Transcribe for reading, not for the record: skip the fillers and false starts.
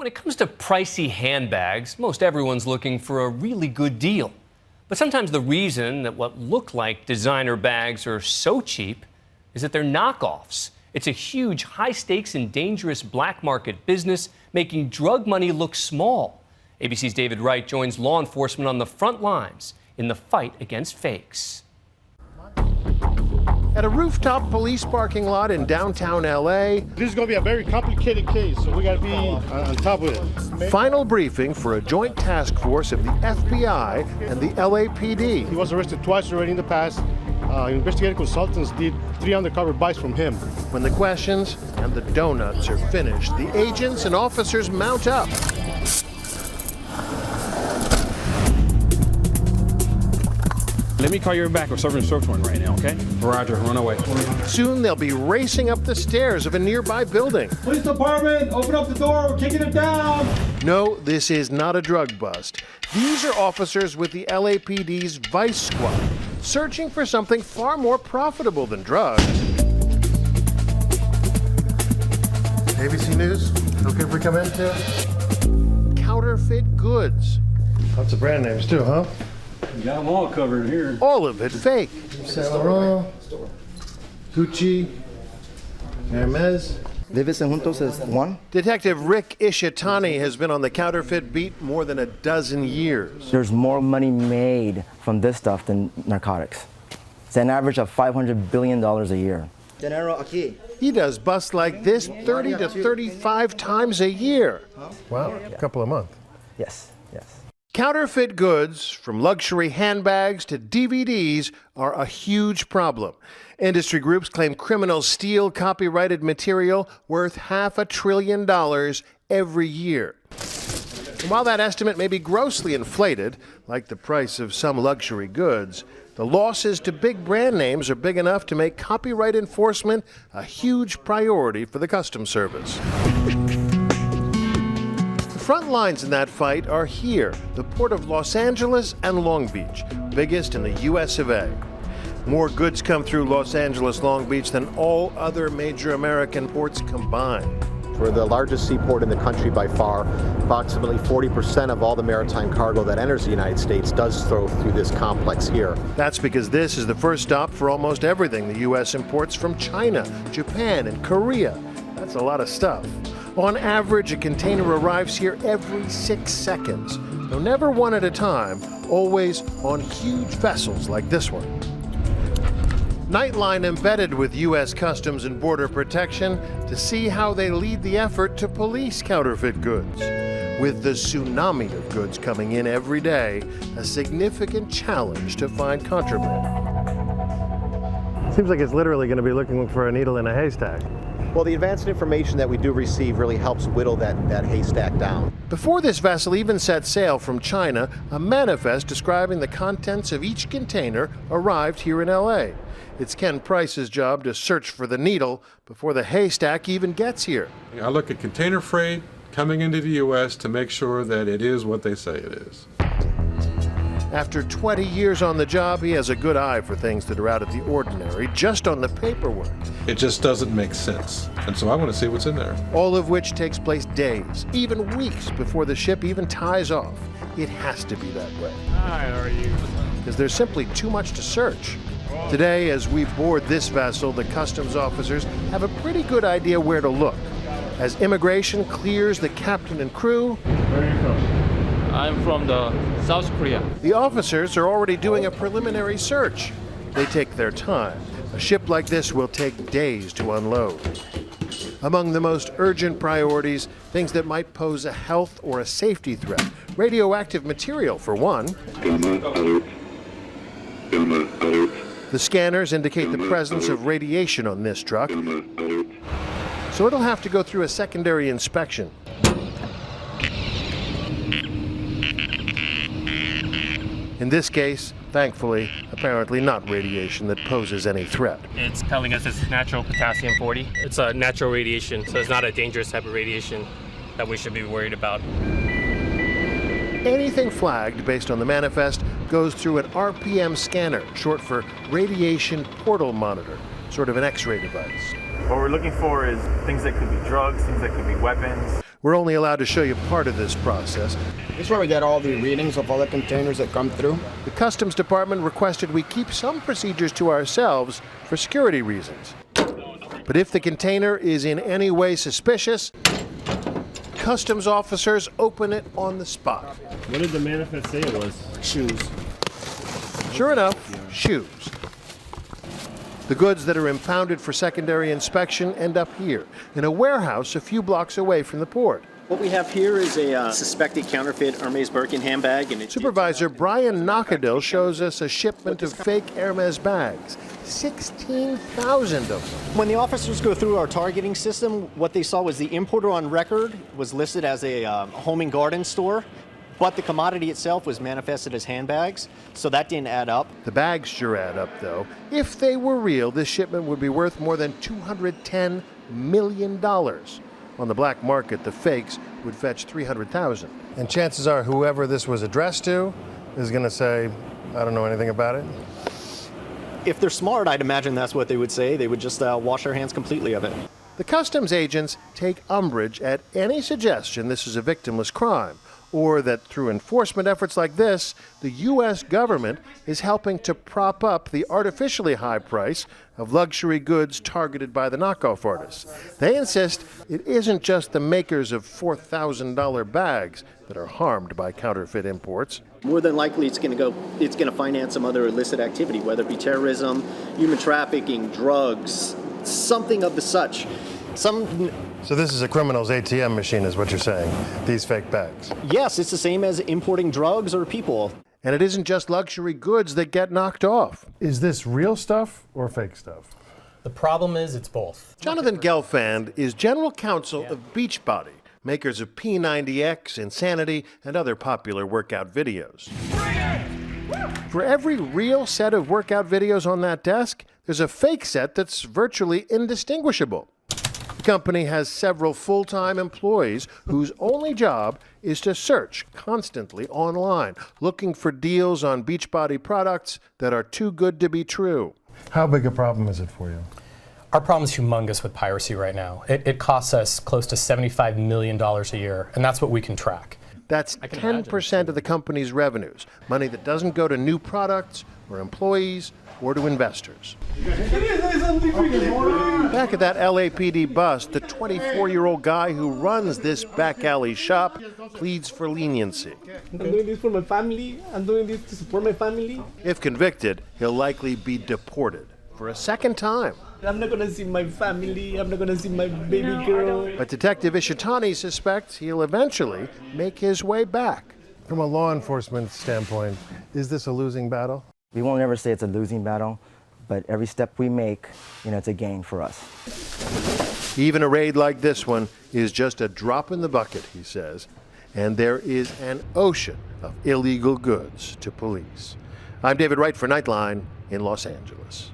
When it comes to pricey handbags, most everyone's looking for a really good deal. But sometimes the reason that what look like designer bags are so cheap is that they're knockoffs. It's a huge, high-stakes and dangerous black market business making drug money look small. ABC's David Wright joins law enforcement on the front lines in the fight against fakes. At a rooftop police parking lot in downtown L.A. This is going to be a very complicated case, so we got to be on top of it. Final briefing for a joint task force of the FBI and the LAPD. He was arrested twice already in the past. Investigative consultants did 3 undercover buys from him. When the questions and the donuts are finished, the agents and officers mount up. Let me call you back. We're serving a search warrant right now, okay? Roger, run away. Soon they'll be racing up the stairs of a nearby building. Police department, open up the door, we're kicking it down. No, this is not a drug bust. These are officers with the LAPD's Vice Squad, searching for something far more profitable than drugs. ABC News, okay if we come in too? Counterfeit goods. Lots of brand names too, huh? We got them all covered here. All of it fake. Saint Laurent, Gucci, Hermes. Vives and Juntos is one. Detective Rick Ishitani has been on the counterfeit beat more than a dozen years. There's more money made from this stuff than narcotics. It's an average of $500 billion a year. Dinero aquí. He does busts like this 30 to 35 times a year. Wow, a couple a month. Yes, yes. Counterfeit goods, from luxury handbags to DVDs, are a huge problem. Industry groups claim criminals steal copyrighted material worth $500 billion every year. And while that estimate may be grossly inflated, like the price of some luxury goods, the losses to big brand names are big enough to make copyright enforcement a huge priority for the Customs Service. Front lines in that fight are here, the port of Los Angeles and Long Beach, biggest in the U.S. of A. More goods come through Los Angeles, Long Beach than all other major American ports combined. We're the largest seaport in the country by far. Approximately 40% of all the maritime cargo that enters the United States does go through this complex here. That's because this is the first stop for almost everything the U.S. imports from China, Japan, and Korea. That's a lot of stuff. On average, a container arrives here every 6 seconds, though never one at a time, always on huge vessels like this one. Nightline embedded with U.S. Customs and Border Protection to see how they lead the effort to police counterfeit goods. With the tsunami of goods coming in every day, a significant challenge to find contraband. Seems like it's literally going to be looking for a needle in a haystack. Well, the advanced information that we do receive really helps whittle that haystack down. Before this vessel even set sail from China, a manifest describing the contents of each container arrived here in L.A. It's Ken Price's job to search for the needle before the haystack even gets here. I look at container freight coming into the U.S. to make sure that it is what they say it is. After 20 years on the job, he has a good eye for things that are out of the ordinary, just on the paperwork. It just doesn't make sense. And so I want to see what's in there. All of which takes place days, even weeks before the ship even ties off. It has to be that way. Hi, how are you? Because there's simply too much to search. Today, as we board this vessel, the customs officers have a pretty good idea where to look. As immigration clears the captain and crew, Where are you from? I'm from the South Korea. the officers are already doing a preliminary search. They take their time. A ship like this will take days to unload. Among the most urgent priorities, things that might pose a health or a safety threat. Radioactive material, for one. The scanners indicate the presence of radiation on this truck, so it'll have to go through a secondary inspection. In this case, thankfully, apparently not radiation that poses any threat. It's telling us it's natural potassium-40. It's a natural radiation, so it's not a dangerous type of radiation that we should be worried about. Anything flagged based on the manifest goes through an RPM scanner, short for Radiation Portal Monitor, sort of an X-ray device. What we're looking for is things that could be drugs, things that could be weapons. We're only allowed to show you part of this process. This is where we get all the readings of all the containers that come through. The Customs Department requested we keep some procedures to ourselves for security reasons. But if the container is in any way suspicious, customs officers open it on the spot. What did the manifest say it was? Shoes. Sure enough, shoes. The goods that are impounded for secondary inspection end up here, in a warehouse a few blocks away from the port. What we have here is a suspected counterfeit Hermes Birkin handbag. And Supervisor Brian Knockadill shows us a shipment of fake Hermes bags. 16,000 of them. when the officers go through our targeting system, what they saw was the importer on record was listed as a home and garden store, but the commodity itself was manifested as handbags, so that didn't add up. The bags sure add up, though. If they were real, this shipment would be worth more than $210 million. On the black market, the fakes would fetch $300,000. And chances are whoever this was addressed to is going to say, I don't know anything about it. If they're smart, I'd imagine that's what they would say. They would just wash their hands completely of it. The customs agents take umbrage at any suggestion this is a victimless crime, or that through enforcement efforts like this, the U.S. government is helping to prop up the artificially high price of luxury goods targeted by the knockoff artists. They insist it isn't just the makers of $4,000 bags that are harmed by counterfeit imports. More than likely, it's going to finance some other illicit activity, whether it be terrorism, human trafficking, drugs, something of the such. So this is a criminal's ATM machine, is what you're saying, these fake bags? Yes, it's the same as importing drugs or people. And it isn't just luxury goods that get knocked off. Is this real stuff or fake stuff? The problem is it's both. Jonathan Gelfand is general counsel of Beachbody, makers of P90X, Insanity, and other popular workout videos. For every real set of workout videos on that desk, there's a fake set that's virtually indistinguishable. The company has several full-time employees whose only job is to search constantly online, looking for deals on Beachbody products that are too good to be true. How big a problem is it for you? Our problem is humongous with piracy right now. It costs us close to $75 million a year, and that's what we can track. That's 10% of the company's revenues, money that doesn't go to new products or employees or to investors. Back at that LAPD bus, the 24-year-old guy who runs this back alley shop pleads for leniency. I'm doing this for my family. I'm doing this to support my family. If convicted, he'll likely be deported for a second time. I'm not going to see my family. I'm not going to see my baby girl. But Detective Ishitani suspects he'll eventually make his way back. From a law enforcement standpoint, is this a losing battle? We won't ever say it's a losing battle, but every step we make, it's a gain for us. Even a raid like this one is just a drop in the bucket, he says, and there is an ocean of illegal goods to police. I'm David Wright for Nightline in Los Angeles.